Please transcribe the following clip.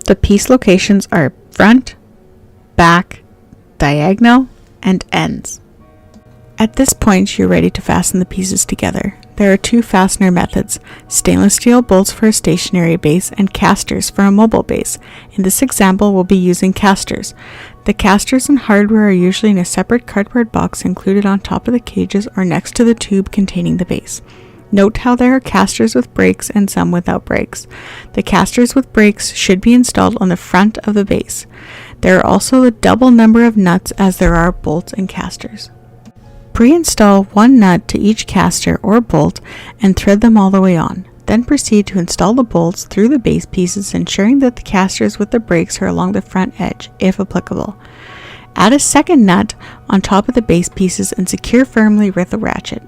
The piece locations are front, back, diagonal, and ends. At this point, you're ready to fasten the pieces together. There are two fastener methods: stainless steel bolts for a stationary base and casters for a mobile base. In this example, we'll be using casters. The casters and hardware are usually in a separate cardboard box included on top of the cages or next to the tube containing the base. Note how there are casters with brakes and some without brakes. The casters with brakes should be installed on the front of the base. There are also a double number of nuts as there are bolts and casters. Pre-install one nut to each caster or bolt and thread them all the way on. Then proceed to install the bolts through the base pieces, ensuring that the casters with the brakes are along the front edge, if applicable. Add a second nut on top of the base pieces and secure firmly with a ratchet.